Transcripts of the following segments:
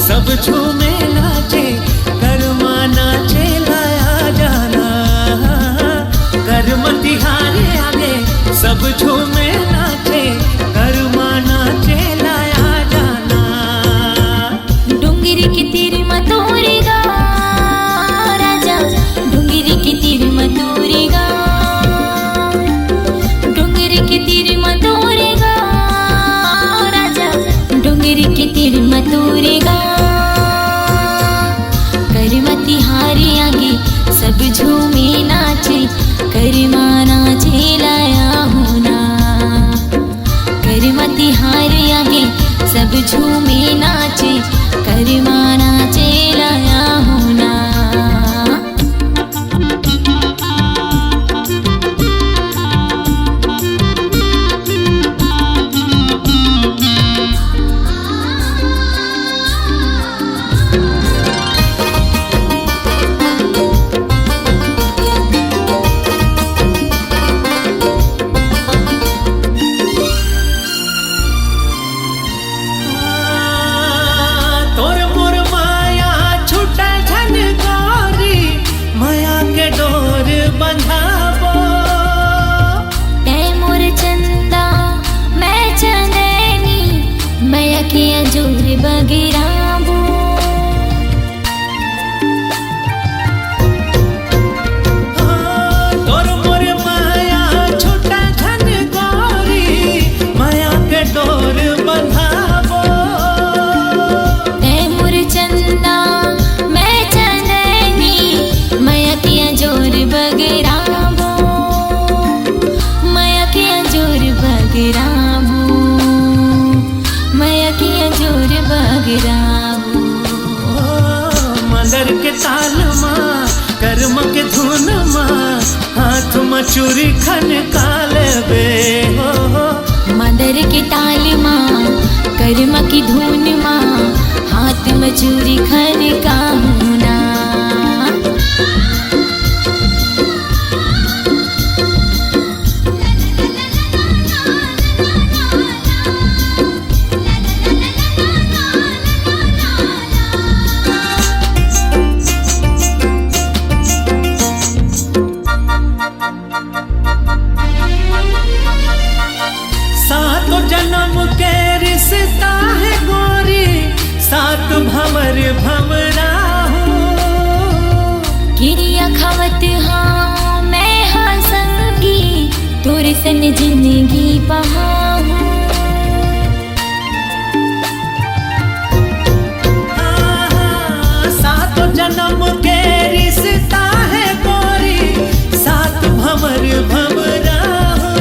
सब झूमे नाचे कर्मा नाचे लाया जाना, करमती हारे आगे सब झूमे नाचे कर्मा नाचे लाया जाना। डोंगरी की तीर मतोरी गा राजा, डोंगरी की तीर मतोरी गा, डोंगरी की तीर मतोरी गा राजा, डोंगरी की तीर मतोरी गा। करमती हारे आगे सब झूमे नाचे कर्मा नाचे लाया होना, करमती हारे आगे सब झूमे नाचे कर्मा नाचे लाया होना। जोर बगराबो तोर मोर माया छोटा झन गोरी, माया के डोर बंधाबो। ते मोर चंदा मैं चंदनी, माया किया जोर बगराबो, माया किया जोर बगराबो, माया किया जोर बगराबो। मदर के ताल माँ कर्म के धुन माँ, हाथ में चूरी खन काले बे हो। मदर के ताल माँ कर्म की धुन माँ, हाथ में चूरी खन का होना। सात जन्म के रिश्ता है गोरी, सात भंवर भंवरा हूँ। किरिया खवत हाँ मैं हाँ संगी, तोरे सन जिंदगी बहाऊं। सात जन्म के रिश्ता है गोरी, सात भंवर भंवरा हूँ।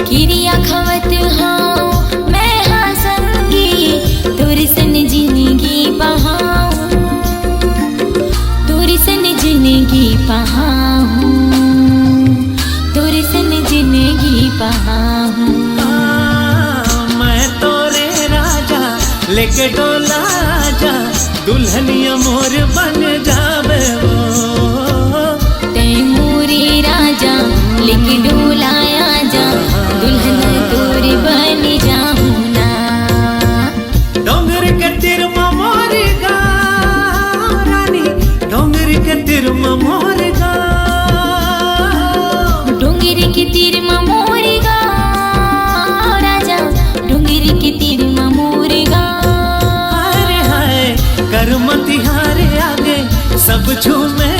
किरिया खवत हाँ मैं हाँ संगी, तोरे सन जिंदगी बहाऊं, तोरे सन जिंदगी बहाऊं, तोरे सन जिंदगी बहाऊं। मैं तोरे राजा लेके डोला जा, दुल्हनिया मोर बन जावे वो। ते मोरे राजा लेके डोलाया जा, दुल्हन तोरी बन जाऊं ना। डोंगर के तीर मोर गा रानी, डोंगर के तीर मोर गा, डोंगरी के तीर मोर गा राजा, डोंगरी के तीर मोर गा। हाय हाय करमती हारे आगे सब झूमे